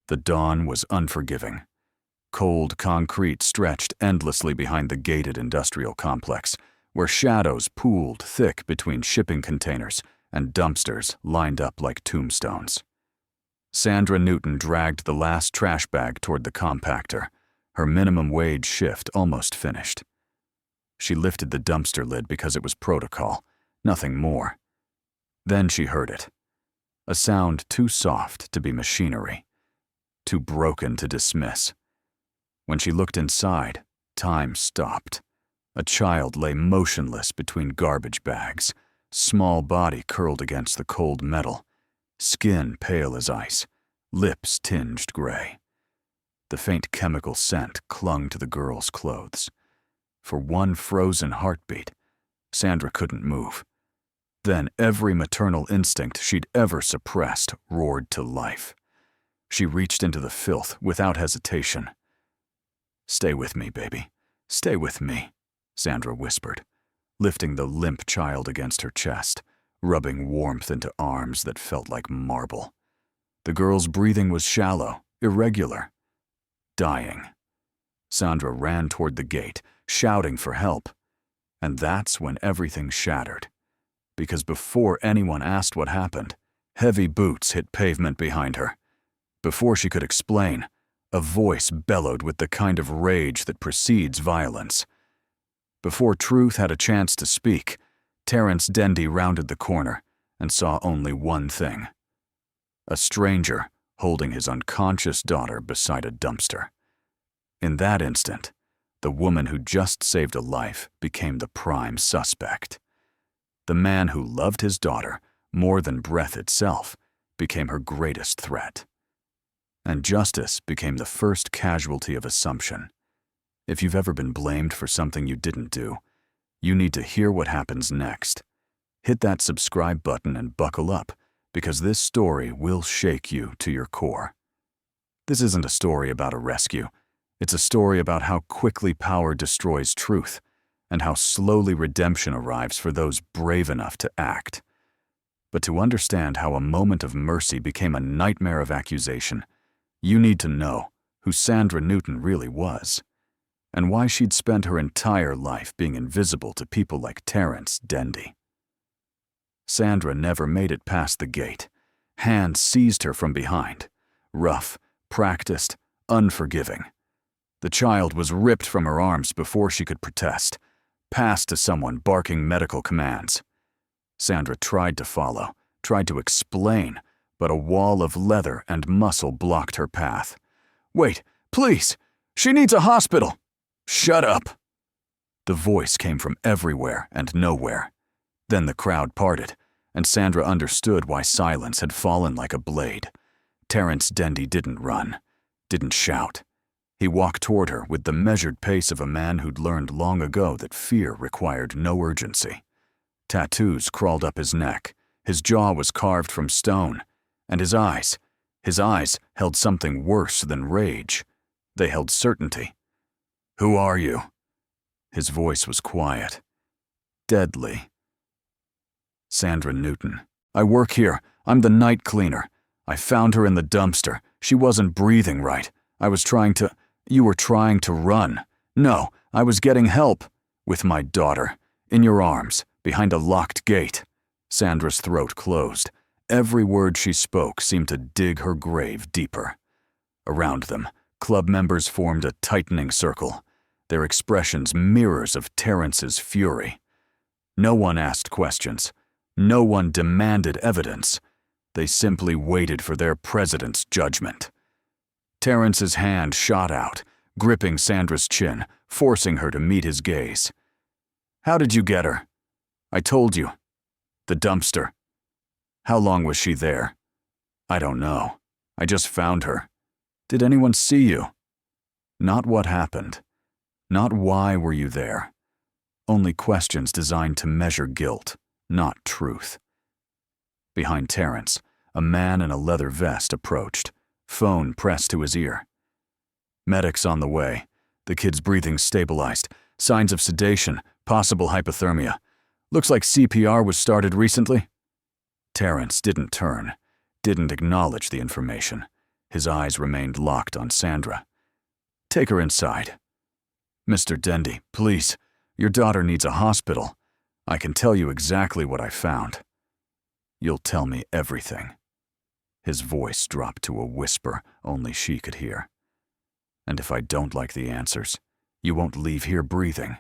The dawn was unforgiving. Cold concrete stretched endlessly behind the gated industrial complex, where shadows pooled thick between shipping containers and dumpsters lined up like tombstones. Sandra Newton dragged the last trash bag toward the compactor, her minimum wage shift almost finished. She lifted the dumpster lid because it was protocol, nothing more. Then she heard it. A sound too soft to be machinery, too broken to dismiss. When she looked inside, time stopped. A child lay motionless between garbage bags, small body curled against the cold metal, skin pale as ice, lips tinged gray. The faint chemical scent clung to the girl's clothes. For one frozen heartbeat, Sandra couldn't move. Then every maternal instinct she'd ever suppressed roared to life. She reached into the filth without hesitation. "Stay with me, baby. Stay with me," Sandra whispered, lifting the limp child against her chest, rubbing warmth into arms that felt like marble. The girl's breathing was shallow, irregular. Dying. Sandra ran toward the gate, shouting for help. And that's when everything shattered. Because before anyone asked what happened, heavy boots hit pavement behind her. Before she could explain, a voice bellowed with the kind of rage that precedes violence. Before truth had a chance to speak, Terrance Dendy rounded the corner and saw only one thing. A stranger holding his unconscious daughter beside a dumpster. In that instant, the woman who just saved a life became the prime suspect. The man who loved his daughter more than breath itself became her greatest threat. And justice became the first casualty of assumption. If you've ever been blamed for something you didn't do, you need to hear what happens next. Hit that subscribe button and buckle up, because this story will shake you to your core. This isn't a story about a rescue. It's a story about how quickly power destroys truth, and how slowly redemption arrives for those brave enough to act. But to understand how a moment of mercy became a nightmare of accusation, you need to know who Sandra Newton really was, and why she'd spent her entire life being invisible to people like Terrance Dendy. Sandra never made it past the gate. Hands seized her from behind, rough, practiced, unforgiving. The child was ripped from her arms before she could protest, passed to someone barking medical commands. Sandra tried to follow, tried to explain, but a wall of leather and muscle blocked her path. "Wait, please! She needs a hospital!" "Shut up!" The voice came from everywhere and nowhere. Then the crowd parted, and Sandra understood why silence had fallen like a blade. Terrance Dendy didn't run, didn't shout. He walked toward her with the measured pace of a man who'd learned long ago that fear required no urgency. Tattoos crawled up his neck, his jaw was carved from stone, and his eyes held something worse than rage. They held certainty. "Who are you?" His voice was quiet, deadly. "Sandra Newton. I work here. I'm the night cleaner. I found her in the dumpster. She wasn't breathing right. You were trying to run. No, I was getting help. With my daughter. In your arms, behind a locked gate." Sandra's throat closed. Every word she spoke seemed to dig her grave deeper. Around them, club members formed a tightening circle, their expressions mirrors of Terrance's fury. No one asked questions. No one demanded evidence. They simply waited for their president's judgment. Terrance's hand shot out, gripping Sandra's chin, forcing her to meet his gaze. "How did you get her?" "I told you. The dumpster." "How long was she there?" "I don't know. I just found her." "Did anyone see you?" Not what happened. Not why were you there. Only questions designed to measure guilt, not truth. Behind Terrance, a man in a leather vest approached, phone pressed to his ear. "Medics on the way. The kid's breathing stabilized. Signs of sedation, possible hypothermia. Looks like CPR was started recently." Terrance didn't turn, didn't acknowledge the information. His eyes remained locked on Sandra. "Take her inside." "Mr. Dendy, please. Your daughter needs a hospital. I can tell you exactly what I found." "You'll tell me everything." His voice dropped to a whisper only she could hear. "And if I don't like the answers, you won't leave here breathing."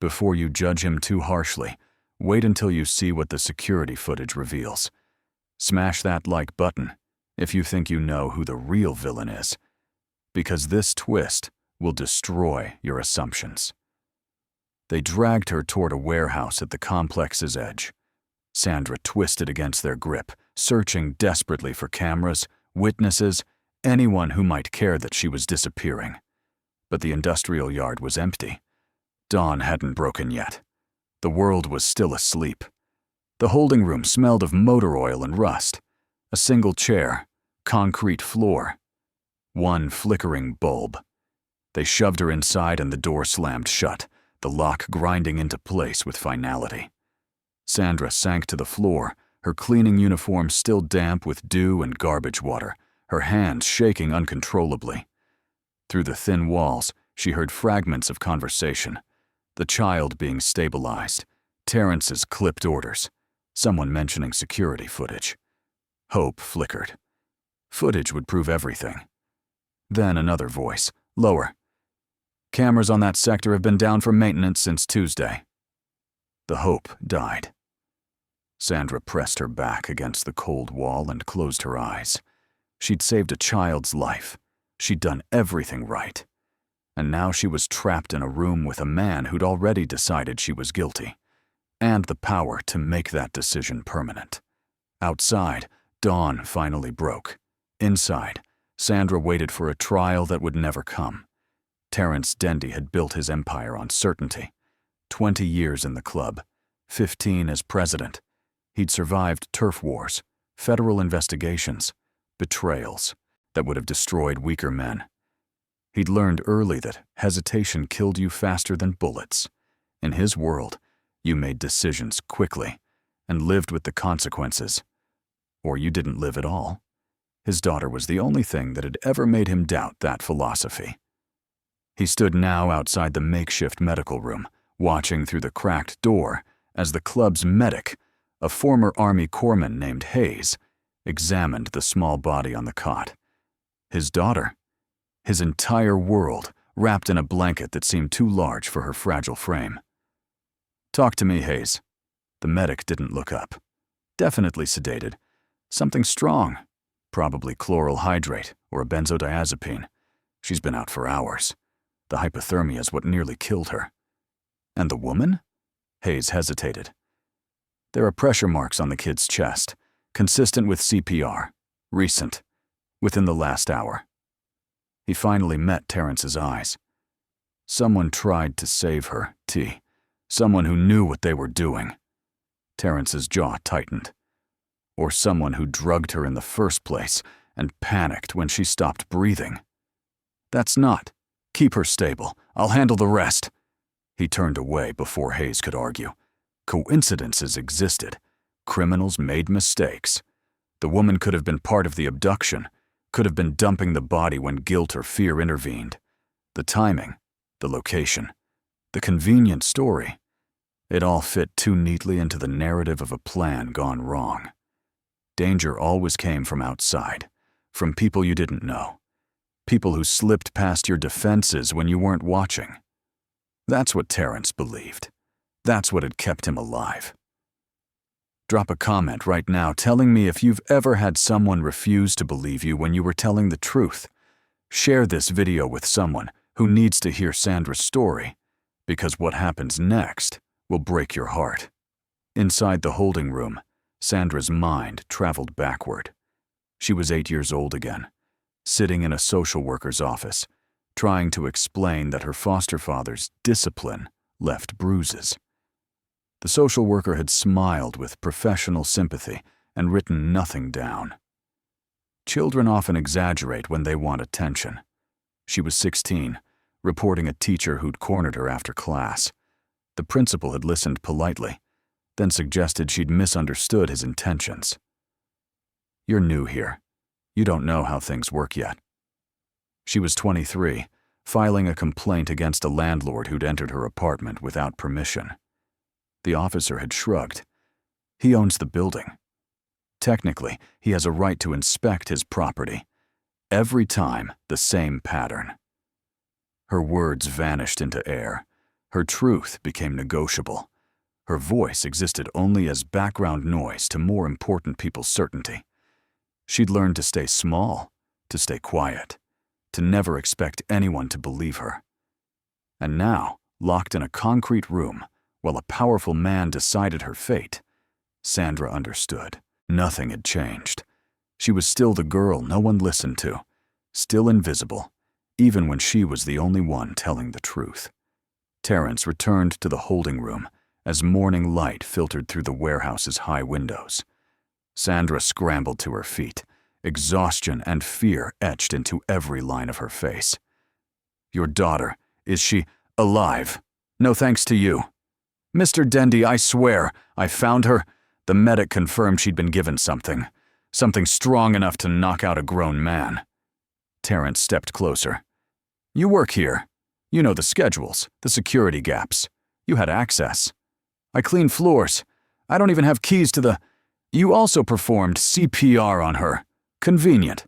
Before you judge him too harshly, wait until you see what the security footage reveals. Smash that like button if you think you know who the real villain is, because this twist will destroy your assumptions. They dragged her toward a warehouse at the complex's edge. Sandra twisted against their grip, searching desperately for cameras, witnesses, anyone who might care that she was disappearing. But the industrial yard was empty. Dawn hadn't broken yet. The world was still asleep. The holding room smelled of motor oil and rust. A single chair, concrete floor, one flickering bulb. They shoved her inside and the door slammed shut, the lock grinding into place with finality. Sandra sank to the floor, her cleaning uniform still damp with dew and garbage water, her hands shaking uncontrollably. Through the thin walls, she heard fragments of conversation. The child being stabilized, Terrance's clipped orders, someone mentioning security footage. Hope flickered. Footage would prove everything. Then another voice, lower. "Cameras on that sector have been down for maintenance since Tuesday." The hope died. Sandra pressed her back against the cold wall and closed her eyes. She'd saved a child's life. She'd done everything right. And now she was trapped in a room with a man who'd already decided she was guilty, and the power to make that decision permanent. Outside, dawn finally broke. Inside, Sandra waited for a trial that would never come. Terrance Dendy had built his empire on certainty. 20 years in the club, 15 as president. He'd survived turf wars, federal investigations, betrayals that would have destroyed weaker men. He'd learned early that hesitation killed you faster than bullets. In his world, you made decisions quickly and lived with the consequences. Or you didn't live at all. His daughter was the only thing that had ever made him doubt that philosophy. He stood now outside the makeshift medical room, watching through the cracked door as the club's medic, a former Army corpsman named Hayes, examined the small body on the cot. His daughter, his entire world wrapped in a blanket that seemed too large for her fragile frame. "Talk to me, Hayes." The medic didn't look up. Definitely sedated. Something strong, probably chloral hydrate or a benzodiazepine. She's been out for hours. The hypothermia is what nearly killed her. "And the woman?" Hayes hesitated. "There are pressure marks on the kid's chest, consistent with CPR, recent, within the last hour." He finally met Terrance's eyes. Someone tried to save her, T. Someone who knew what they were doing. Terrance's jaw tightened. Or someone who drugged her in the first place and panicked when she stopped breathing. "That's not. Keep her stable. I'll handle the rest." He turned away before Hayes could argue. Coincidences existed. Criminals made mistakes. The woman could have been part of the abduction, could have been dumping the body when guilt or fear intervened. The timing, the location, the convenient story. It all fit too neatly into the narrative of a plan gone wrong. Danger always came from outside, from people you didn't know. People who slipped past your defenses when you weren't watching. That's what Terrance believed. That's what had kept him alive. Drop a comment right now telling me if you've ever had someone refuse to believe you when you were telling the truth. Share this video with someone who needs to hear Sandra's story, because what happens next will break your heart. Inside the holding room, Sandra's mind traveled backward. She was 8 years old again, sitting in a social worker's office, trying to explain that her foster father's discipline left bruises. The social worker had smiled with professional sympathy and written nothing down. Children often exaggerate when they want attention. She was 16, reporting a teacher who'd cornered her after class. The principal had listened politely, then suggested she'd misunderstood his intentions. "You're new here. You don't know how things work yet. She was 23, filing a complaint against a landlord who'd entered her apartment without permission. The officer had shrugged. He owns the building. Technically, he has a right to inspect his property. Every time, the same pattern. Her words vanished into air. Her truth became negotiable. Her voice existed only as background noise to more important people's certainty. She'd learned to stay small, to stay quiet, to never expect anyone to believe her. And now, locked in a concrete room, while a powerful man decided her fate, Sandra understood. Nothing had changed. She was still the girl no one listened to, still invisible, even when she was the only one telling the truth. Terrance returned to the holding room as morning light filtered through the warehouse's high windows. Sandra scrambled to her feet, exhaustion and fear etched into every line of her face. "Your daughter, is she alive? No thanks to you. Mr. Dendy, I swear, I found her. The medic confirmed she'd been given something strong enough to knock out a grown man." Terrance stepped closer. "You work here. You know the schedules, the security gaps. You had access. I clean floors. I don't even have keys to the... You also performed CPR on her. Convenient.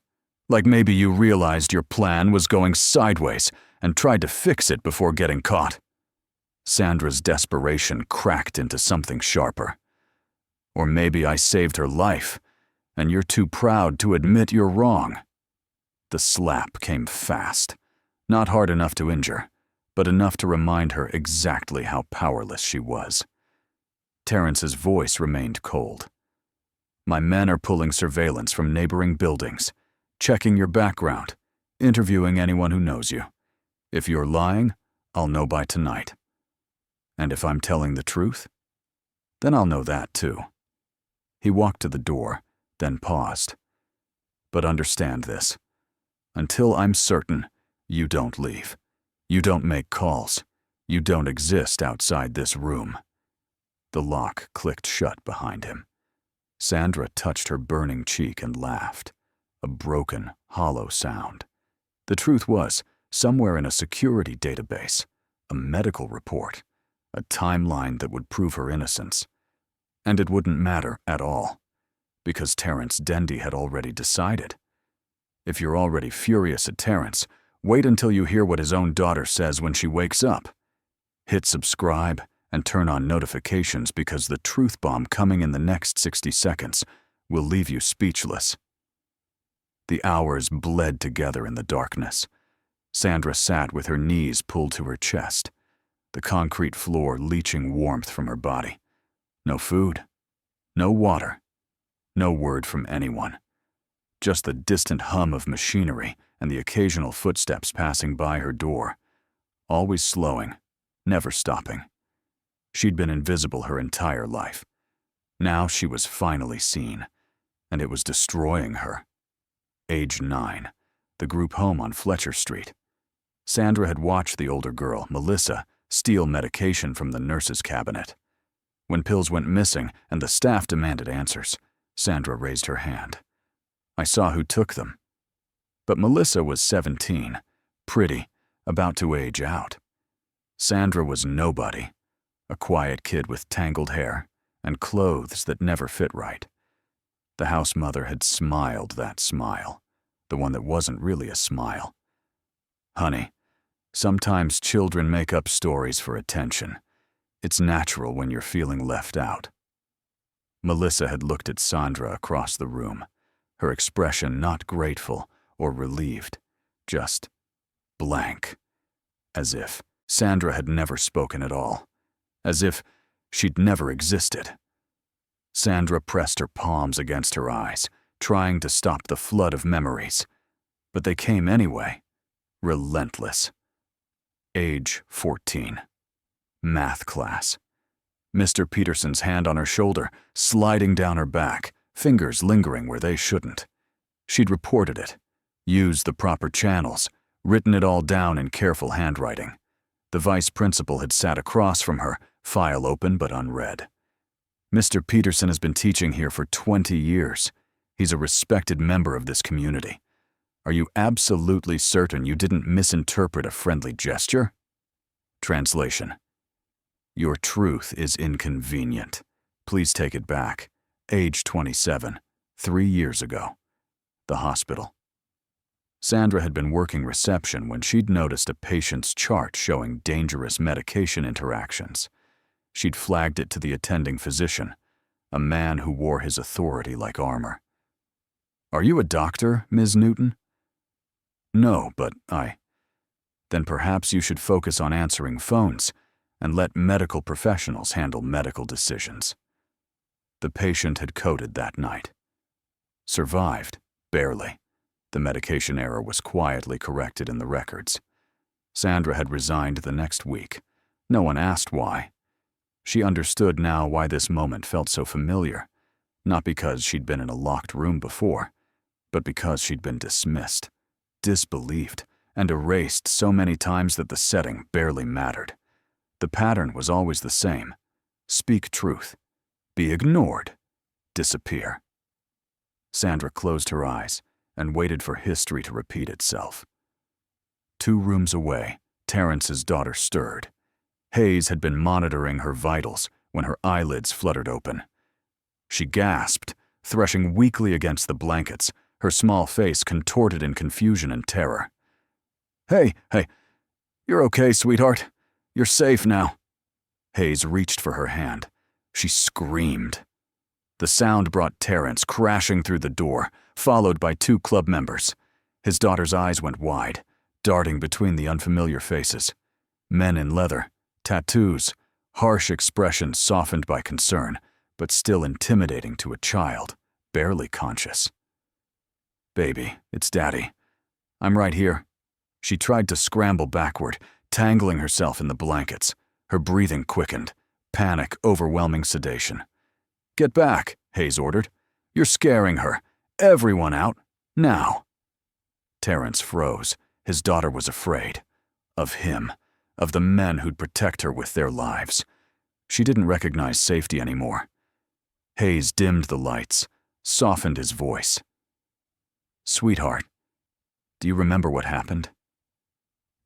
Like maybe you realized your plan was going sideways and tried to fix it before getting caught." Sandra's desperation cracked into something sharper. "Or maybe I saved her life, and you're too proud to admit you're wrong." The slap came fast, not hard enough to injure, but enough to remind her exactly how powerless she was. Terrance's voice remained cold. "My men are pulling surveillance from neighboring buildings, checking your background, interviewing anyone who knows you. If you're lying, I'll know by tonight. And if I'm telling the truth, then I'll know that too." He walked to the door, then paused. "But understand this. Until I'm certain, you don't leave. You don't make calls. You don't exist outside this room." The lock clicked shut behind him. Sandra touched her burning cheek and laughed. A broken, hollow sound. The truth was, somewhere in a security database, a medical report, a timeline that would prove her innocence. And it wouldn't matter at all, because Terrance Dendy had already decided. If you're already furious at Terrance, wait until you hear what his own daughter says when she wakes up. Hit subscribe and turn on notifications, because the truth bomb coming in the next 60 seconds will leave you speechless. The hours bled together in the darkness. Sandra sat with her knees pulled to her chest, the concrete floor leaching warmth from her body. No food, no water, no word from anyone. Just the distant hum of machinery and the occasional footsteps passing by her door, always slowing, never stopping. She'd been invisible her entire life. Now she was finally seen, and it was destroying her. Age 9, the group home on Fletcher Street. Sandra had watched the older girl, Melissa, steal medication from the nurse's cabinet. When pills went missing and the staff demanded answers, Sandra raised her hand. "I saw who took them." But Melissa was 17, pretty, about to age out. Sandra was nobody, a quiet kid with tangled hair and clothes that never fit right. The house mother had smiled that smile, the one that wasn't really a smile. "Honey, sometimes children make up stories for attention. It's natural when you're feeling left out." Melissa had looked at Sandra across the room, her expression not grateful or relieved, just blank, as if Sandra had never spoken at all, as if she'd never existed. Sandra pressed her palms against her eyes, trying to stop the flood of memories, but they came anyway, relentless. Age 14. Math class. Mr. Peterson's hand on her shoulder, sliding down her back, fingers lingering where they shouldn't. She'd reported it, used the proper channels, written it all down in careful handwriting. The vice principal had sat across from her, file open but unread. "Mr. Peterson has been teaching here for 20 years. He's a respected member of this community. Are you absolutely certain you didn't misinterpret a friendly gesture? Translation: Your truth is inconvenient. Please take it back. Age 27, 3 years ago. The hospital. Sandra had been working reception when she'd noticed a patient's chart showing dangerous medication interactions. She'd flagged it to the attending physician, a man who wore his authority like armor. "Are you a doctor, Ms. Newton?" "No, but Then perhaps you should focus on answering phones and let medical professionals handle medical decisions." The patient had coded that night. Survived, barely. The medication error was quietly corrected in the records. Sandra had resigned the next week. No one asked why. She understood now why this moment felt so familiar, not because she'd been in a locked room before, but because she'd been dismissed, disbelieved, and erased so many times that the setting barely mattered. The pattern was always the same: speak truth, be ignored, disappear. Sandra closed her eyes and waited for history to repeat itself. 2 rooms away, Terrance's daughter stirred. Hayes had been monitoring her vitals when her eyelids fluttered open. She gasped, threshing weakly against the blankets, her small face contorted in confusion and terror. Hey, you're okay, sweetheart. You're safe now." Hayes reached for her hand. She screamed. The sound brought Terrance crashing through the door, followed by 2 club members. His daughter's eyes went wide, darting between the unfamiliar faces. Men in leather, tattoos, harsh expressions softened by concern, but still intimidating to a child, barely conscious. "Baby, it's Daddy. I'm right here." She tried to scramble backward, tangling herself in the blankets. Her breathing quickened, panic overwhelming sedation. "Get back," Hayes ordered. "You're scaring her. Everyone out, now." Terrance froze. His daughter was afraid. Of him. Of the men who'd protect her with their lives. She didn't recognize safety anymore. Hayes dimmed the lights, softened his voice. "Sweetheart, do you remember what happened?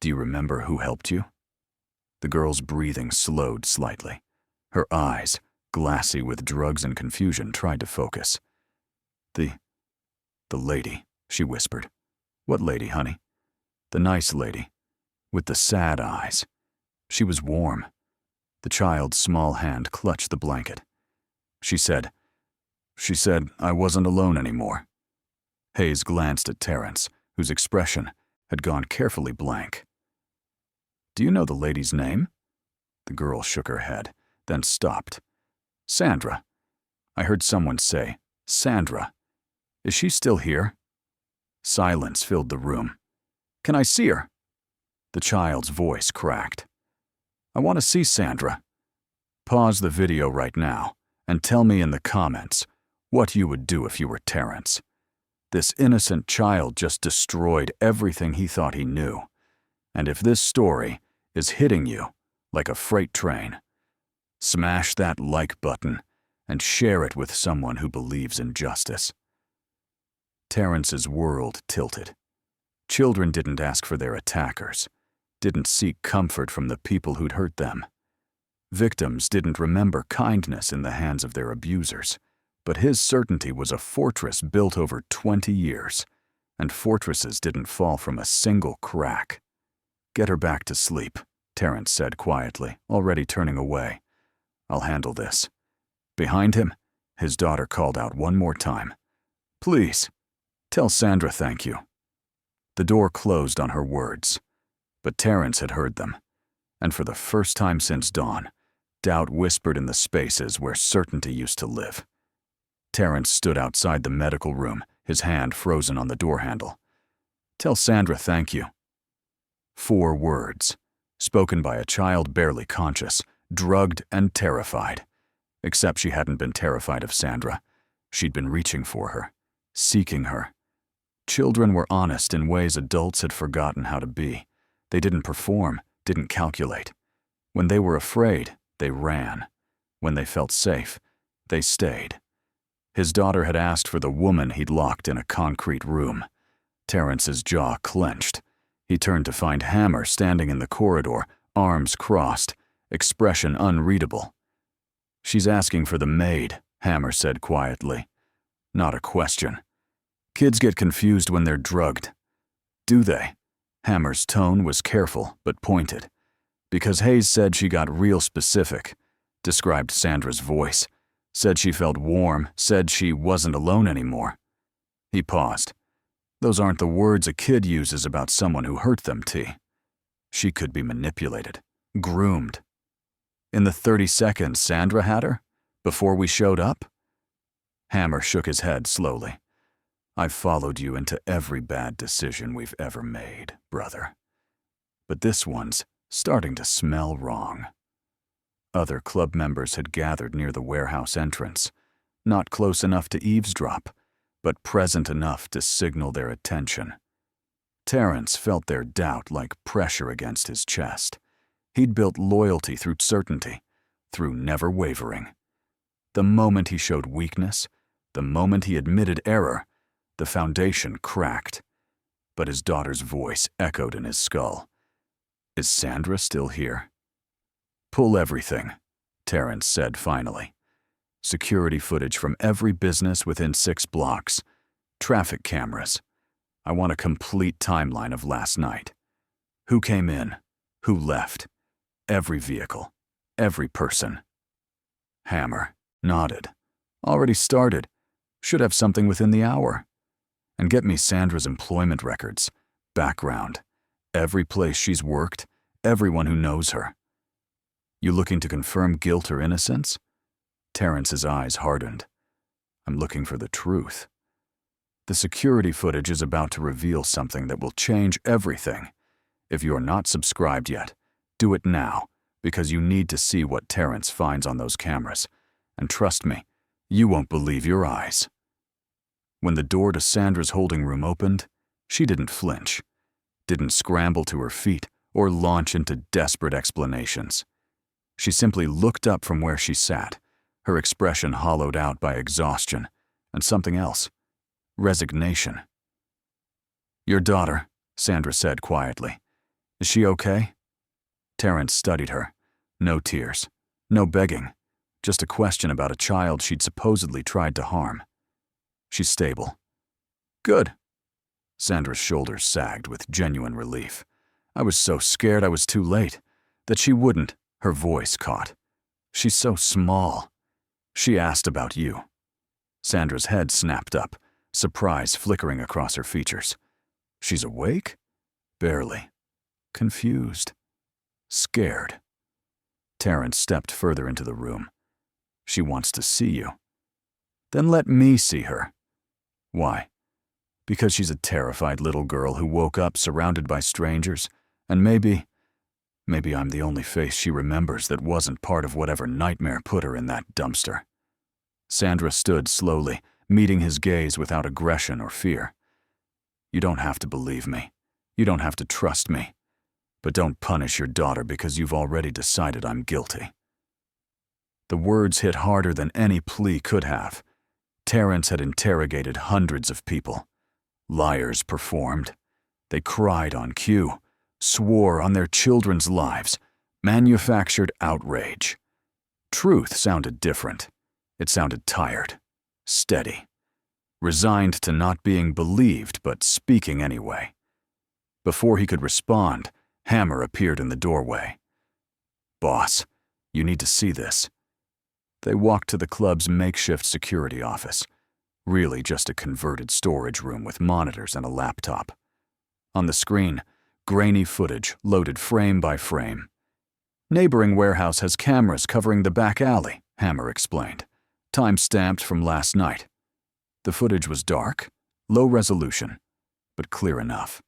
Do you remember who helped you?" The girl's breathing slowed slightly. Her eyes, glassy with drugs and confusion, tried to focus. The lady," she whispered. "What lady, honey?" "The nice lady, with the sad eyes." She was warm. The child's small hand clutched the blanket. She said I wasn't alone anymore." Hayes glanced at Terrance, whose expression had gone carefully blank. "Do you know the lady's name?" The girl shook her head, then stopped. "Sandra. I heard someone say, Sandra. Is she still here?" Silence filled the room. "Can I see her?" The child's voice cracked. "I want to see Sandra." "Pause the video right now and tell me in the comments what you would do if you were Terrance. This innocent child just destroyed everything he thought he knew. And if this story is hitting you like a freight train, smash that like button and share it with someone who believes in justice." Terrance's world tilted. Children didn't ask for their attackers, didn't seek comfort from the people who'd hurt them. Victims didn't remember kindness in the hands of their abusers, but his certainty was a fortress built over 20 years, and fortresses didn't fall from a single crack. "Get her back to sleep," Terrance said quietly, already turning away. "I'll handle this." Behind him, his daughter called out one more time. "Please, tell Sandra thank you." The door closed on her words, but Terrance had heard them, and for the first time since dawn, doubt whispered in the spaces where certainty used to live. Terrance stood outside the medical room, his hand frozen on the door handle. "Tell Sandra thank you." 4 words, spoken by a child barely conscious, drugged and terrified. Except she hadn't been terrified of Sandra. She'd been reaching for her, seeking her. Children were honest in ways adults had forgotten how to be. They didn't perform, didn't calculate. When they were afraid, they ran. When they felt safe, they stayed. His daughter had asked for the woman he'd locked in a concrete room. Terrance's jaw clenched. He turned to find Hammer standing in the corridor, arms crossed, expression unreadable. "She's asking for the maid," Hammer said quietly. Not a question. Kids get confused when they're drugged. Do they? Hammer's tone was careful but pointed. Because Hayes said she got real specific, described Sandra's voice, said she felt warm, said she wasn't alone anymore. He paused. Those aren't the words a kid uses about someone who hurt them, T. She could be manipulated, groomed. In the 30 seconds Sandra had her? Before we showed up? Hammer shook his head slowly. I've followed you into every bad decision we've ever made, brother. But this one's starting to smell wrong. Other club members had gathered near the warehouse entrance, not close enough to eavesdrop, but present enough to signal their attention. Terrance felt their doubt like pressure against his chest. He'd built loyalty through certainty, through never wavering. The moment he showed weakness, the moment he admitted error, the foundation cracked. But his daughter's voice echoed in his skull. Is Sandra still here? Pull everything, Terrance said finally. Security footage from every business within 6 blocks. Traffic cameras. I want a complete timeline of last night. Who came in? Who left? Every vehicle. Every person. Hammer nodded. Already started. Should have something within the hour. And get me Sandra's employment records. Background. Every place she's worked. Everyone who knows her. You looking to confirm guilt or innocence? Terrance's eyes hardened. I'm looking for the truth. The security footage is about to reveal something that will change everything. If you're not subscribed yet, do it now, because you need to see what Terrance finds on those cameras. And trust me, you won't believe your eyes. When the door to Sandra's holding room opened, she didn't flinch, didn't scramble to her feet or launch into desperate explanations. She simply looked up from where she sat, her expression hollowed out by exhaustion, and something else. Resignation. Your daughter, Sandra said quietly. Is she okay? Terrance studied her. No tears. No begging. Just a question about a child she'd supposedly tried to harm. She's stable. Good. Sandra's shoulders sagged with genuine relief. I was so scared I was too late. That she wouldn't, her voice caught. She's so small. She asked about you. Sandra's head snapped up, surprise flickering across her features. She's awake? Barely. Confused. Scared. Terrance stepped further into the room. She wants to see you. Then let me see her. Why? Because she's a terrified little girl who woke up surrounded by strangers, and maybe I'm the only face she remembers that wasn't part of whatever nightmare put her in that dumpster. Sandra stood slowly, meeting his gaze without aggression or fear. You don't have to believe me. You don't have to trust me. But don't punish your daughter because you've already decided I'm guilty. The words hit harder than any plea could have. Terrance had interrogated hundreds of people. Liars performed. They cried on cue, swore on their children's lives, manufactured outrage. Truth sounded different. It sounded tired, steady, resigned to not being believed but speaking anyway. Before he could respond, Hammer appeared in the doorway. Boss, you need to see this. They walked to the club's makeshift security office, really just a converted storage room with monitors and a laptop. On the screen, grainy footage loaded frame by frame. Neighboring warehouse has cameras covering the back alley, Hammer explained. Time-stamped from last night. The footage was dark, low resolution, but clear enough.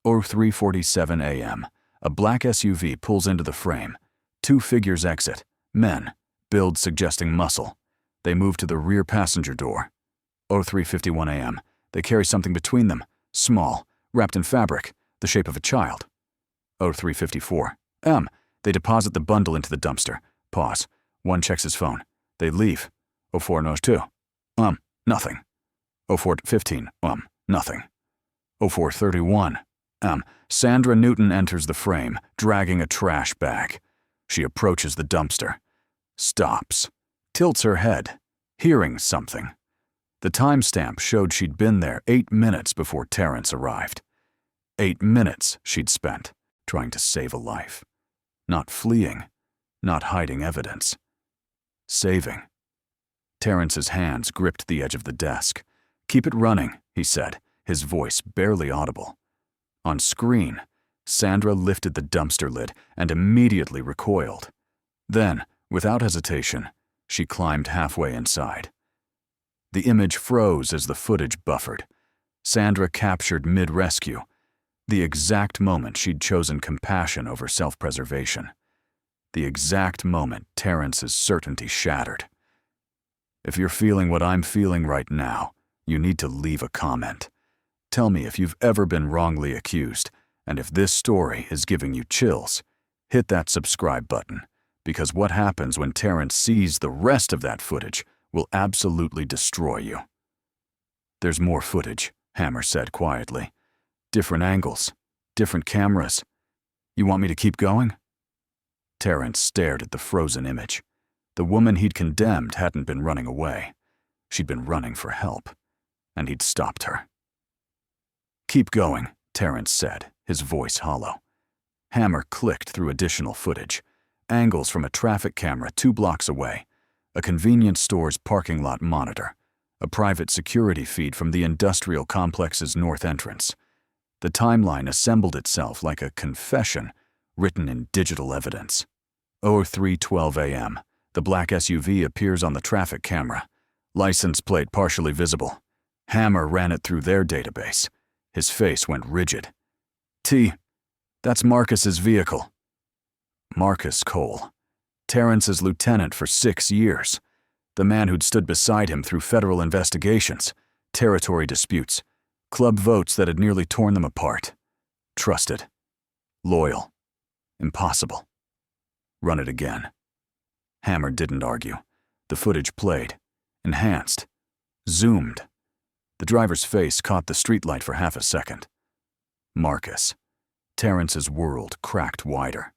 03:47 a.m., a black SUV pulls into the frame. 2 figures exit, men, build suggesting muscle. They move to the rear passenger door. 03:51 a.m., they carry something between them, small, wrapped in fabric, the shape of a child. 03:54 m., they deposit the bundle into the dumpster. Pause. One checks his phone. They leave. 04:02. Nothing. 04:15, nothing. 04:31, Sandra Newton enters the frame, dragging a trash bag. She approaches the dumpster. Stops. Tilts her head, hearing something. The timestamp showed she'd been there 8 minutes before Terrance arrived. 8 minutes she'd spent trying to save a life. Not fleeing, not hiding evidence. Saving. Terrance's hands gripped the edge of the desk. "Keep it running," he said, his voice barely audible. On screen, Sandra lifted the dumpster lid and immediately recoiled. Then, without hesitation, she climbed halfway inside. The image froze as the footage buffered. Sandra captured mid-rescue, the exact moment she'd chosen compassion over self-preservation. The exact moment Terrance's certainty shattered. If you're feeling what I'm feeling right now, you need to leave a comment. Tell me if you've ever been wrongly accused, and if this story is giving you chills, hit that subscribe button, because what happens when Terrance sees the rest of that footage will absolutely destroy you. "There's more footage," Hammer said quietly. "Different angles, different cameras. You want me to keep going?" Terrance stared at the frozen image. The woman he'd condemned hadn't been running away. She'd been running for help, and he'd stopped her. "Keep going," Terrance said, his voice hollow. Hammer clicked through additional footage, angles from a traffic camera 2 blocks away, a convenience store's parking lot monitor, a private security feed from the industrial complex's north entrance. The timeline assembled itself like a confession written in digital evidence. 03:12 a.m. The black SUV appears on the traffic camera. License plate partially visible. Hammer ran it through their database. His face went rigid. That's Marcus's vehicle." Marcus Cole. Terrance's lieutenant for 6 years. The man who'd stood beside him through federal investigations, territory disputes, club votes that had nearly torn them apart. Trusted. Loyal. Impossible. Run it again. Hammer didn't argue. The footage played. Enhanced. Zoomed. The driver's face caught the streetlight for half a second. Marcus. Terrance's world cracked wider.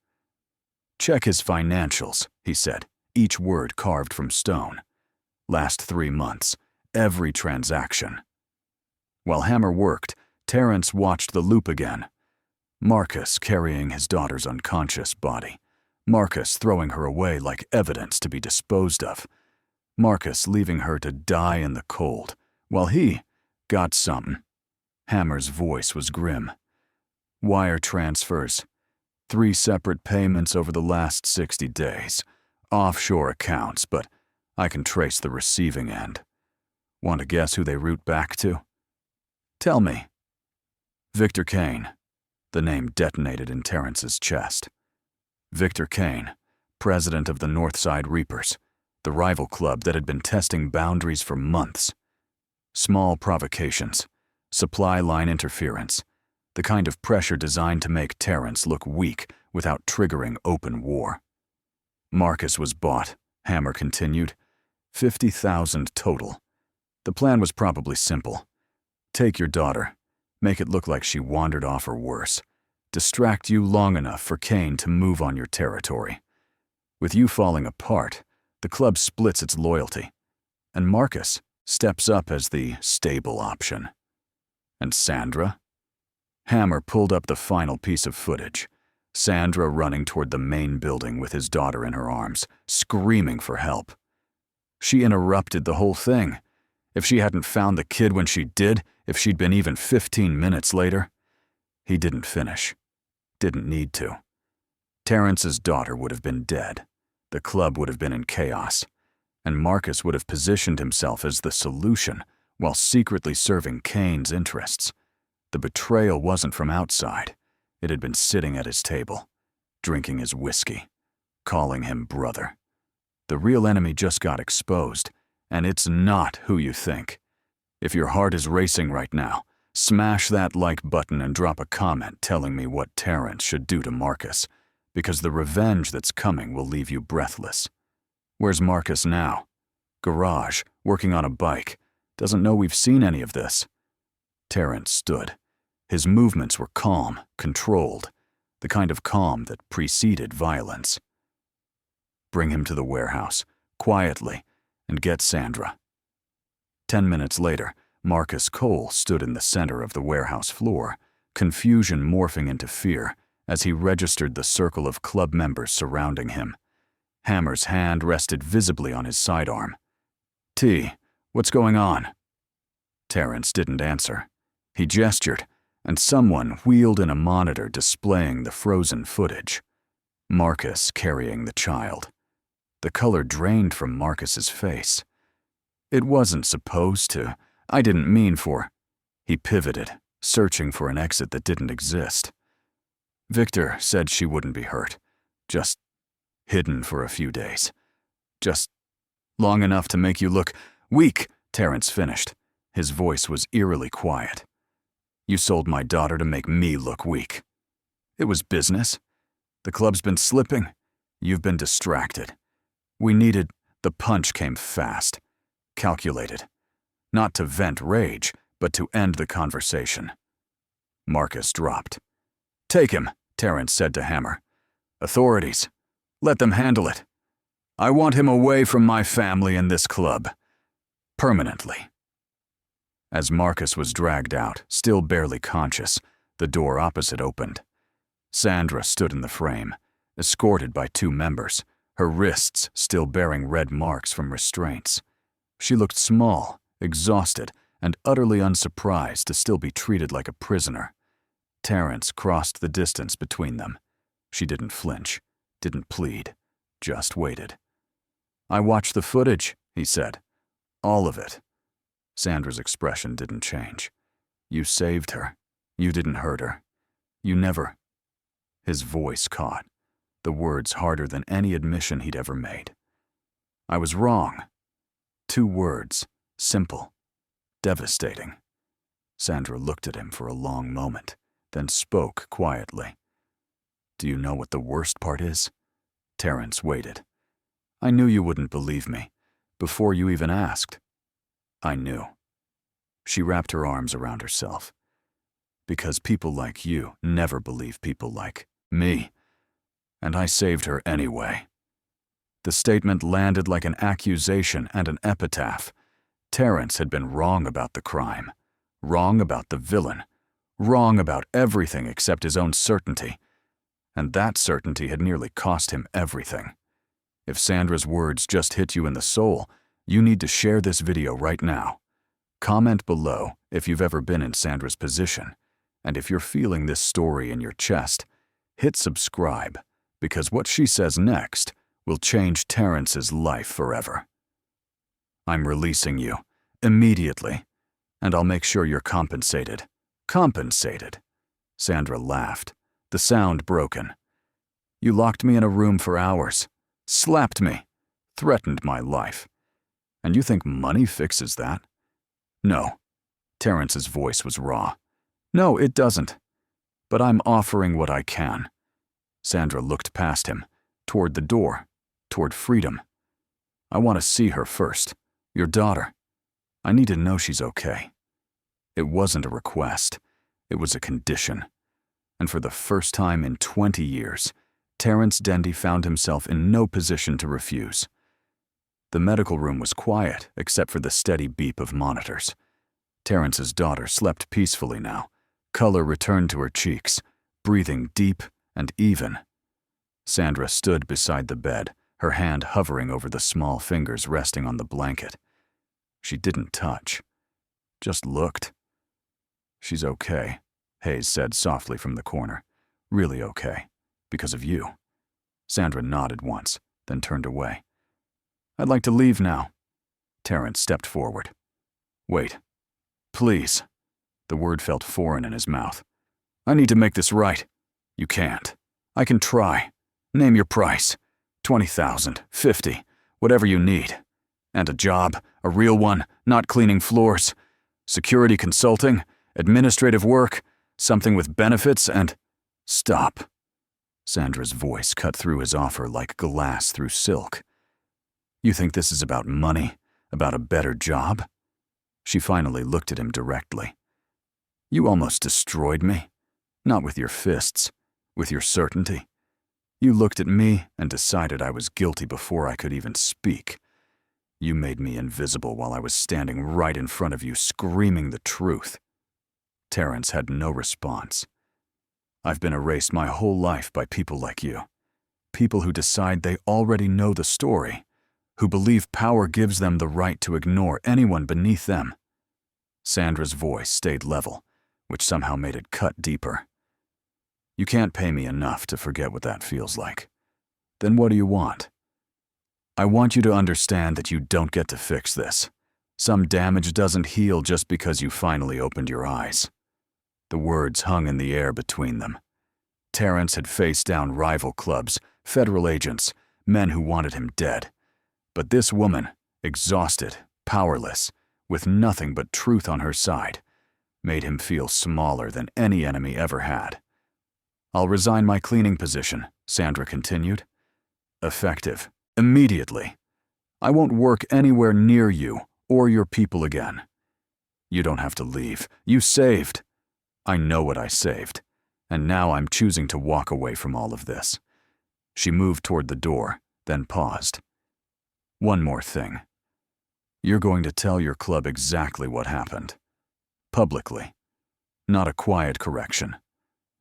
"Check his financials," he said, each word carved from stone. "Last 3 months. Every transaction." While Hammer worked, Terrance watched the loop again. Marcus carrying his daughter's unconscious body. Marcus throwing her away like evidence to be disposed of. Marcus leaving her to die in the cold, while he got something. Hammer's voice was grim. "Wire transfers. 3 separate payments over the last 60 days. Offshore accounts, but I can trace the receiving end. Want to guess who they route back to?" "Tell me." "Victor Kane." The name detonated in Terrance's chest. Victor Kane, president of the Northside Reapers, the rival club that had been testing boundaries for months. Small provocations, supply line interference, the kind of pressure designed to make Terrance look weak without triggering open war. Marcus was bought, Hammer continued. 50,000 total. The plan was probably simple. Take your daughter, make it look like she wandered off or worse. Distract you long enough for Kane to move on your territory. With you falling apart, the club splits its loyalty, and Marcus steps up as the stable option. And Sandra? Hammer pulled up the final piece of footage. Sandra running toward the main building with his daughter in her arms, screaming for help. She interrupted the whole thing. If she hadn't found the kid when she did, if she'd been even 15 minutes later. He didn't finish. Didn't need to. Terrance's daughter would have been dead. The club would have been in chaos. And Marcus would have positioned himself as the solution while secretly serving Kane's interests. The betrayal wasn't from outside. It had been sitting at his table, drinking his whiskey, calling him brother. The real enemy just got exposed, and it's not who you think. If your heart is racing right now, smash that like button and drop a comment telling me what Terrance should do to Marcus, because the revenge that's coming will leave you breathless. Where's Marcus now? Garage, working on a bike. Doesn't know we've seen any of this. Terrance stood. His movements were calm, controlled, the kind of calm that preceded violence. Bring him to the warehouse, quietly, and get Sandra. 10 minutes later, Marcus Cole stood in the center of the warehouse floor, confusion morphing into fear as he registered the circle of club members surrounding him. Hammer's hand rested visibly on his sidearm. T, what's going on? Terrance didn't answer. He gestured, and someone wheeled in a monitor displaying the frozen footage. Marcus carrying the child. The color drained from Marcus's face. It wasn't supposed to. I didn't mean for. He pivoted, searching for an exit that didn't exist. Victor said she wouldn't be hurt. Just hidden for a few days. Just long enough to make you look weak, Terrance finished. His voice was eerily quiet. You sold my daughter to make me look weak. It was business. The club's been slipping. You've been distracted. The punch came fast. Calculated. Not to vent rage, but to end the conversation. Marcus dropped. Take him, Terrance said to Hammer. Authorities. Let them handle it. I want him away from my family and this club. Permanently. As Marcus was dragged out, still barely conscious, the door opposite opened. Sandra stood in the frame, escorted by 2 members, her wrists still bearing red marks from restraints. She looked small, exhausted, and utterly unsurprised to still be treated like a prisoner. Terrance crossed the distance between them. She didn't flinch, didn't plead, just waited. I watched the footage, he said. All of it. Sandra's expression didn't change. You saved her. You didn't hurt her. You never. His voice caught, the words harder than any admission he'd ever made. I was wrong. 2 words, simple, devastating. Sandra looked at him for a long moment, then spoke quietly. Do you know what the worst part is? Terrance waited. I knew you wouldn't believe me, before you even asked. I knew. She wrapped her arms around herself. Because people like you never believe people like me. And I saved her anyway. The statement landed like an accusation and an epitaph. Terrance had been wrong about the crime, wrong about the villain, wrong about everything except his own certainty. And that certainty had nearly cost him everything. If Sandra's words just hit you in the soul, you need to share this video right now. Comment below if you've ever been in Sandra's position, and if you're feeling this story in your chest, hit subscribe, because what she says next will change Terrance's life forever. I'm releasing you, immediately, and I'll make sure you're compensated. Compensated. Sandra laughed, the sound broken. You locked me in a room for hours, slapped me, threatened my life. And you think money fixes that? No. Terrance's voice was raw. No, it doesn't. But I'm offering what I can. Sandra looked past him, toward the door, toward freedom. I want to see her first, your daughter. I need to know she's okay. It wasn't a request. It was a condition. And for the first time in 20 years, Terrance Dendy found himself in no position to refuse. The medical room was quiet, except for the steady beep of monitors. Terrance's daughter slept peacefully now. Color returned to her cheeks, breathing deep and even. Sandra stood beside the bed, her hand hovering over the small fingers resting on the blanket. She didn't touch, just looked. She's okay, Hayes said softly from the corner. Really okay, because of you. Sandra nodded once, then turned away. I'd like to leave now. Terrance stepped forward. Wait. Please. The word felt foreign in his mouth. I need to make this right. You can't. I can try. Name your price. 20,000, 50, whatever you need. And a job, a real one, not cleaning floors. Security consulting, administrative work, something with benefits and... Stop. Sandra's voice cut through his offer like glass through silk. You think this is about money? About a better job? She finally looked at him directly. You almost destroyed me. Not with your fists, with your certainty. You looked at me and decided I was guilty before I could even speak. You made me invisible while I was standing right in front of you, screaming the truth. Terrance had no response. I've been erased my whole life by people like you. People who decide they already know the story, who believe power gives them the right to ignore anyone beneath them. Sandra's voice stayed level, which somehow made it cut deeper. You can't pay me enough to forget what that feels like. Then what do you want? I want you to understand that you don't get to fix this. Some damage doesn't heal just because you finally opened your eyes. The words hung in the air between them. Terrance had faced down rival clubs, federal agents, men who wanted him dead. But this woman, exhausted, powerless, with nothing but truth on her side, made him feel smaller than any enemy ever had. I'll resign my cleaning position, Sandra continued. Effective, immediately. I won't work anywhere near you or your people again. You don't have to leave. You saved. I know what I saved, and now I'm choosing to walk away from all of this. She moved toward the door, then paused. One more thing. You're going to tell your club exactly what happened. Publicly. Not a quiet correction.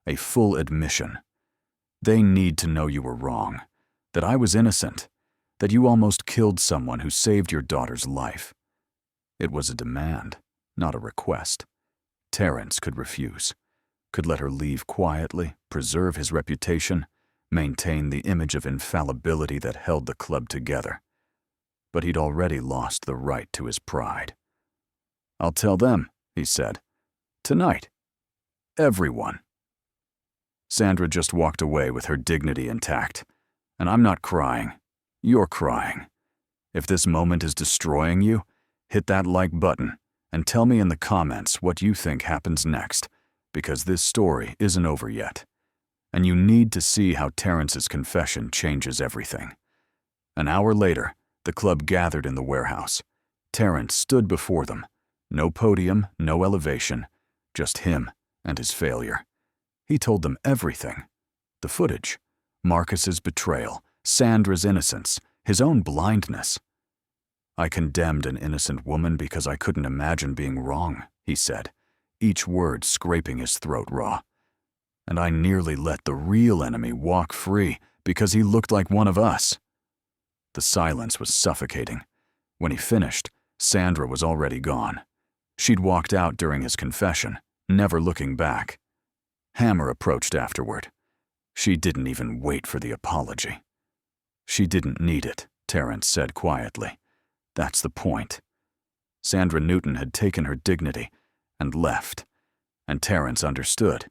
A full admission. They need to know you were wrong, that I was innocent, that you almost killed someone who saved your daughter's life. It was a demand, not a request. Terrance could refuse, could let her leave quietly, preserve his reputation, maintain the image of infallibility that held the club together. But he'd already lost the right to his pride. I'll tell them, he said. Tonight. Everyone. Sandra just walked away with her dignity intact. And I'm not crying. You're crying. If this moment is destroying you, hit that like button and tell me in the comments what you think happens next, because this story isn't over yet. And you need to see how Terrance's confession changes everything. An hour later, the club gathered in the warehouse. Terrance stood before them. No podium, no elevation, just him and his failure. He told them everything. The footage, Marcus's betrayal, Sandra's innocence, his own blindness. I condemned an innocent woman because I couldn't imagine being wrong, he said, each word scraping his throat raw. And I nearly let the real enemy walk free because he looked like one of us. The silence was suffocating. When he finished, Sandra was already gone. She'd walked out during his confession, never looking back. Hammer approached afterward. She didn't even wait for the apology. She didn't need it, Terrance said quietly. That's the point. Sandra Newton had taken her dignity and left, and Terrance understood,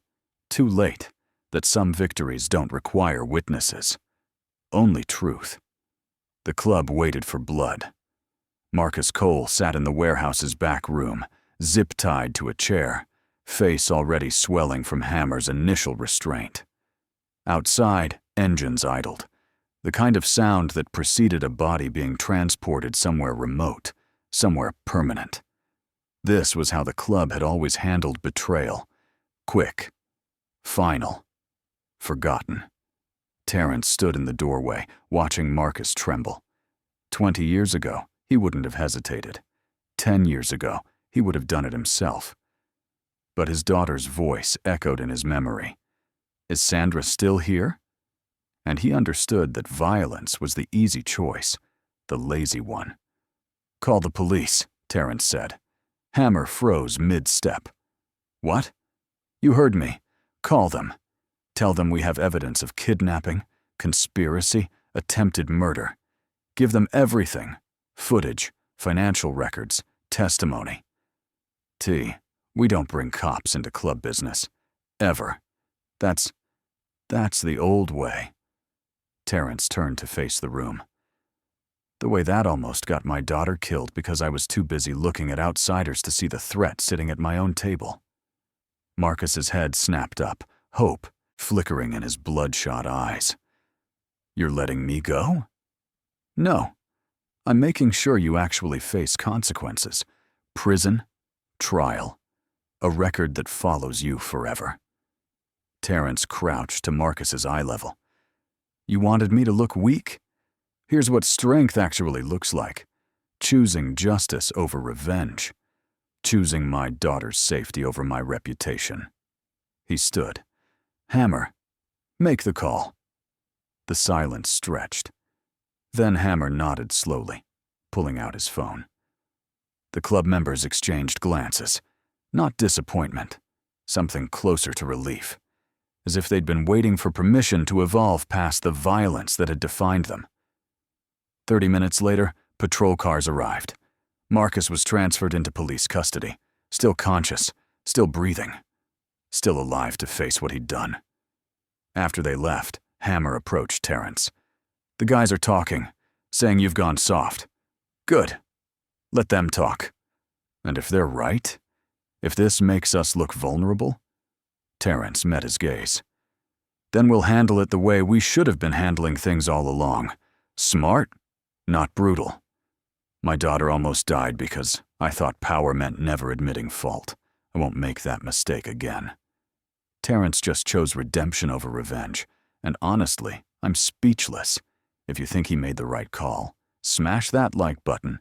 too late, that some victories don't require witnesses. Only truth. The club waited for blood. Marcus Cole sat in the warehouse's back room, zip-tied to a chair, face already swelling from Hammer's initial restraint. Outside, engines idled, the kind of sound that preceded a body being transported somewhere remote, somewhere permanent. This was how the club had always handled betrayal. Quick. Final. Forgotten. Terrance stood in the doorway, watching Marcus tremble. 20 years ago, he wouldn't have hesitated. 10 years ago, he would have done it himself. But his daughter's voice echoed in his memory. Is Sandra still here? And he understood that violence was the easy choice, the lazy one. Call the police, Terrance said. Hammer froze mid-step. What? You heard me. Call them. Tell them we have evidence of kidnapping, conspiracy, attempted murder. Give them everything. Footage, financial records, testimony. T, we don't bring cops into club business. Ever. That's the old way. Terrance turned to face the room. The way that almost got my daughter killed because I was too busy looking at outsiders to see the threat sitting at my own table. Marcus's head snapped up, hope flickering in his bloodshot eyes. You're letting me go? No. I'm making sure you actually face consequences. Prison, trial, a record that follows you forever." Terrance crouched to Marcus's eye level. "You wanted me to look weak? Here's what strength actually looks like. Choosing justice over revenge. Choosing my daughter's safety over my reputation." He stood. "Hammer, make the call." The silence stretched. Then Hammer nodded slowly, pulling out his phone. The club members exchanged glances. Not disappointment, something closer to relief, as if they'd been waiting for permission to evolve past the violence that had defined them. 30 minutes later, patrol cars arrived. Marcus was transferred into police custody, still conscious, still breathing, still alive to face what he'd done. After they left, Hammer approached Terrance. "The guys are talking, saying you've gone soft. Good. Let them talk. And if they're right, if this makes us look vulnerable..." Terrance met his gaze. "Then we'll handle it the way we should have been handling things all along. Smart, not brutal. My daughter almost died because I thought power meant never admitting fault. I won't make that mistake again." Terrance just chose redemption over revenge, and honestly, I'm speechless. If you think he made the right call, smash that like button.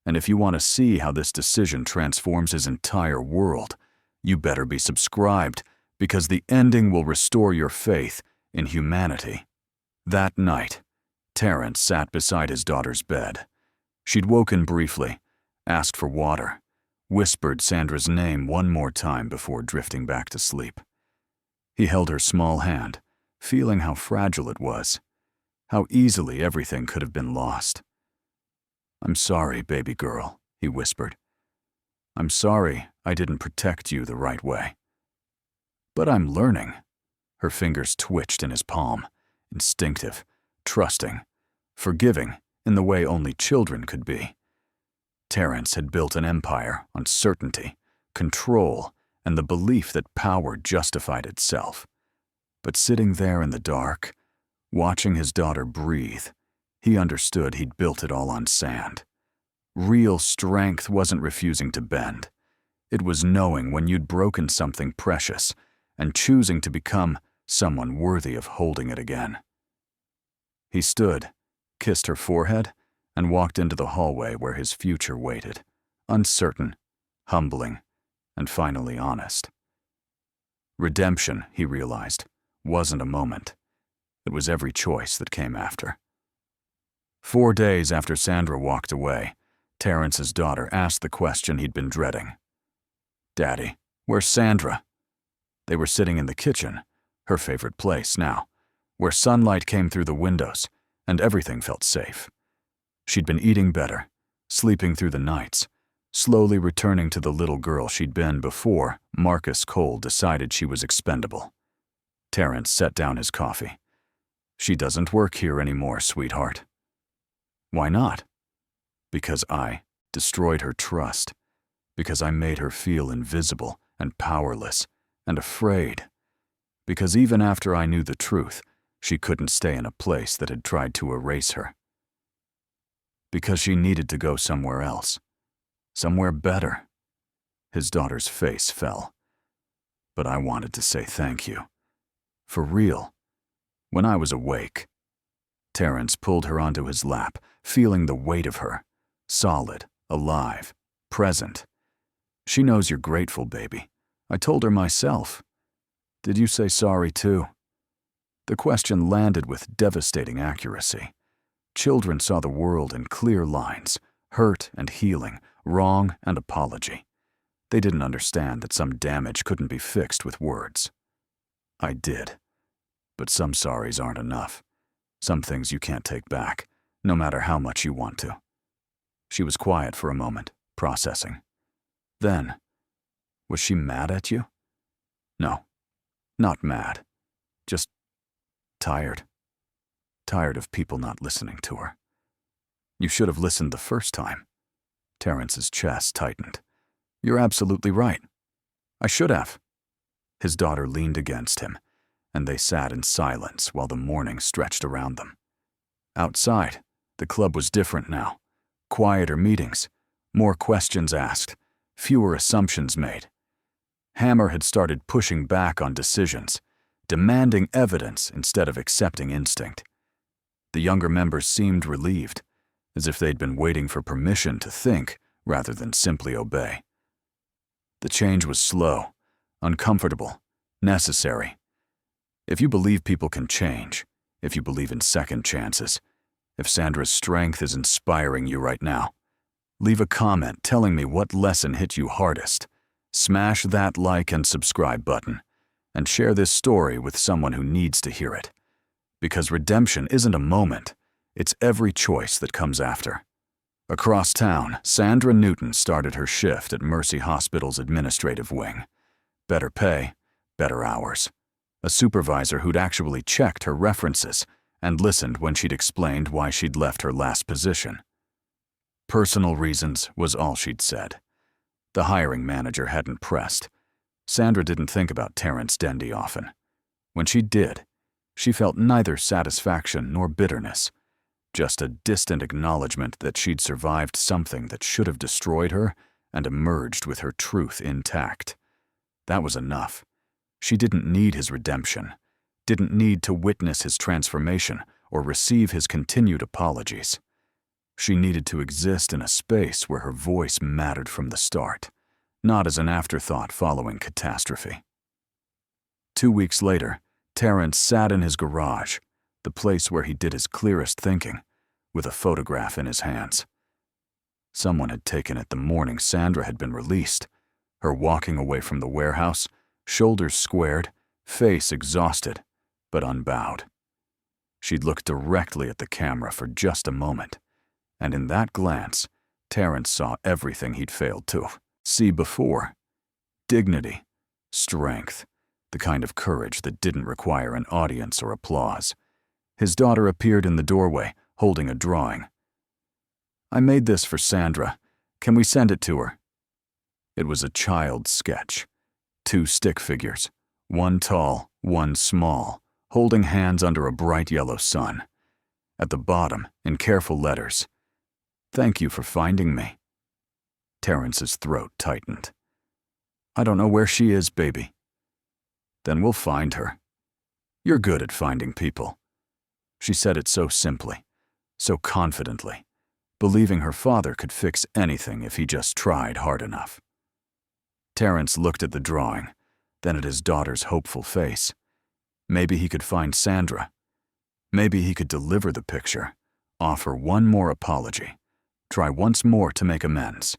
And if you want to see how this decision transforms his entire world, you better be subscribed, because the ending will restore your faith in humanity. That night, Terrance sat beside his daughter's bed. She'd woken briefly, asked for water, whispered Sandra's name one more time before drifting back to sleep. He held her small hand, feeling how fragile it was, how easily everything could have been lost. "I'm sorry, baby girl," he whispered. "I'm sorry I didn't protect you the right way. But I'm learning." Her fingers twitched in his palm, instinctive, trusting, forgiving in the way only children could be. Terrance had built an empire on certainty, control, and the belief that power justified itself. But sitting there in the dark, watching his daughter breathe, he understood he'd built it all on sand. Real strength wasn't refusing to bend. It was knowing when you'd broken something precious and choosing to become someone worthy of holding it again. He stood, kissed her forehead, and walked into the hallway where his future waited, uncertain, humbling, and finally honest. Redemption, he realized, wasn't a moment. It was every choice that came after. 4 days after Sandra walked away, Terrance's daughter asked the question he'd been dreading. "Daddy, where's Sandra?" They were sitting in the kitchen, her favorite place now, where sunlight came through the windows and everything felt safe. She'd been eating better, sleeping through the nights, slowly returning to the little girl she'd been before Marcus Cole decided she was expendable. Terrance set down his coffee. "She doesn't work here anymore, sweetheart." "Why not?" "Because I destroyed her trust. Because I made her feel invisible and powerless and afraid. Because even after I knew the truth, she couldn't stay in a place that had tried to erase her. Because she needed to go somewhere else. Somewhere better." His daughter's face fell. "But I wanted to say thank you. For real. When I was awake." Terrance pulled her onto his lap, feeling the weight of her. Solid, alive, present. "She knows you're grateful, baby. I told her myself. Did you say sorry too?" The question landed with devastating accuracy. Children saw the world in clear lines, hurt and healing, wrong and apology. They didn't understand that some damage couldn't be fixed with words. "I did. But some sorries aren't enough. Some things you can't take back, no matter how much you want to." She was quiet for a moment, processing. Then, "Was she mad at you?" "No, not mad. Just tired. Tired of people not listening to her." "You should have listened the first time." Terrance's chest tightened. "You're absolutely right. I should have." His daughter leaned against him, and they sat in silence while the morning stretched around them. Outside, the club was different now, Quieter meetings, more questions asked, fewer assumptions made. Hammer had started pushing back on decisions, demanding evidence instead of accepting instinct. The younger members seemed relieved, as if they'd been waiting for permission to think rather than simply obey. The change was slow, uncomfortable, necessary. If you believe people can change, if you believe in second chances, if Sandra's strength is inspiring you right now, leave a comment telling me what lesson hit you hardest. Smash that like and subscribe button, and share this story with someone who needs to hear it. Because redemption isn't a moment, it's every choice that comes after. Across town, Sandra Newton started her shift at Mercy Hospital's administrative wing. Better pay, better hours. A supervisor who'd actually checked her references and listened when she'd explained why she'd left her last position. Personal reasons was all she'd said. The hiring manager hadn't pressed. Sandra didn't think about Terrance Dendy often. When she did, she felt neither satisfaction nor bitterness, just a distant acknowledgement that she'd survived something that should have destroyed her and emerged with her truth intact. That was enough. She didn't need his redemption, didn't need to witness his transformation or receive his continued apologies. She needed to exist in a space where her voice mattered from the start, not as an afterthought following catastrophe. 2 weeks later, Terrance sat in his garage, the place where he did his clearest thinking, with a photograph in his hands. Someone had taken it the morning Sandra had been released, her walking away from the warehouse, shoulders squared, face exhausted, but unbowed. She'd looked directly at the camera for just a moment, and in that glance, Terrance saw everything he'd failed to see before. Dignity, strength, the kind of courage that didn't require an audience or applause. His daughter appeared in the doorway, holding a drawing. "I made this for Sandra. Can we send it to her?" It was a child's sketch. 2 stick figures, one tall, one small, holding hands under a bright yellow sun. At the bottom, in careful letters, "Thank you for finding me." Terrance's throat tightened. "I don't know where she is, baby." "Then we'll find her. You're good at finding people." She said it so simply, so confidently, believing her father could fix anything if he just tried hard enough. Terrance looked at the drawing, then at his daughter's hopeful face. Maybe he could find Sandra. Maybe he could deliver the picture, offer one more apology, try once more to make amends.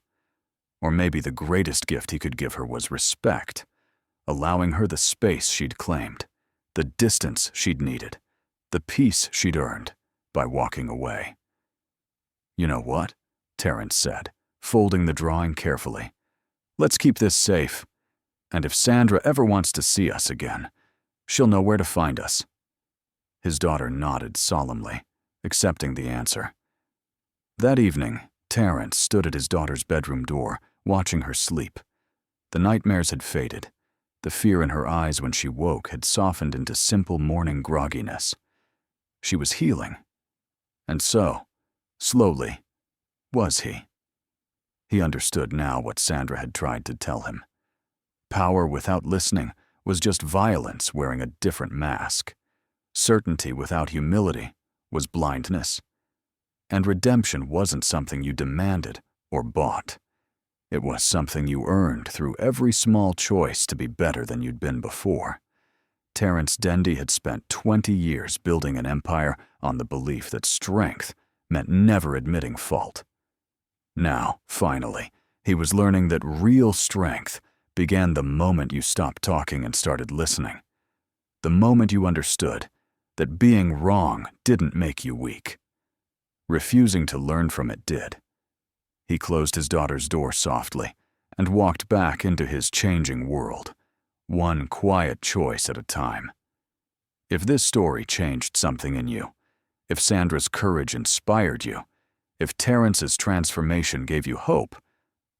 Or maybe the greatest gift he could give her was respect, allowing her the space she'd claimed, the distance she'd needed, the peace she'd earned by walking away. "You know what?" Terrance said, folding the drawing carefully. "Let's keep this safe, and if Sandra ever wants to see us again, she'll know where to find us." His daughter nodded solemnly, accepting the answer. That evening, Terrance stood at his daughter's bedroom door, watching her sleep. The nightmares had faded. The fear in her eyes when she woke had softened into simple morning grogginess. She was healing. And so, slowly, was he. He understood now what Sandra had tried to tell him. Power without listening was just violence wearing a different mask. Certainty without humility was blindness. And redemption wasn't something you demanded or bought. It was something you earned through every small choice to be better than you'd been before. Terrance Dendy had spent 20 years building an empire on the belief that strength meant never admitting fault. Now, finally, he was learning that real strength began the moment you stopped talking and started listening. The moment you understood that being wrong didn't make you weak. Refusing to learn from it did. He closed his daughter's door softly and walked back into his changing world, one quiet choice at a time. If this story changed something in you, if Sandra's courage inspired you, if Terrance's transformation gave you hope,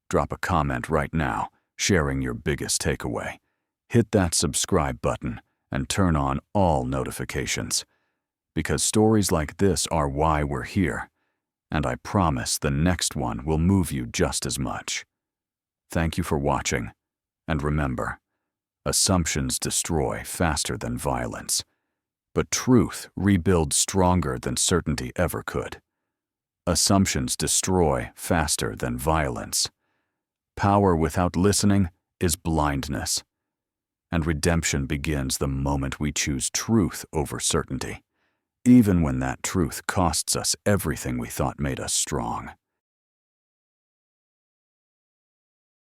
drop a comment right now, sharing your biggest takeaway. Hit that subscribe button and turn on all notifications. Because stories like this are why we're here, and I promise the next one will move you just as much. Thank you for watching, and remember, assumptions destroy faster than violence, but truth rebuilds stronger than certainty ever could. Assumptions destroy faster than violence. Power without listening is blindness, and redemption begins the moment we choose truth over certainty, even when that truth costs us everything we thought made us strong.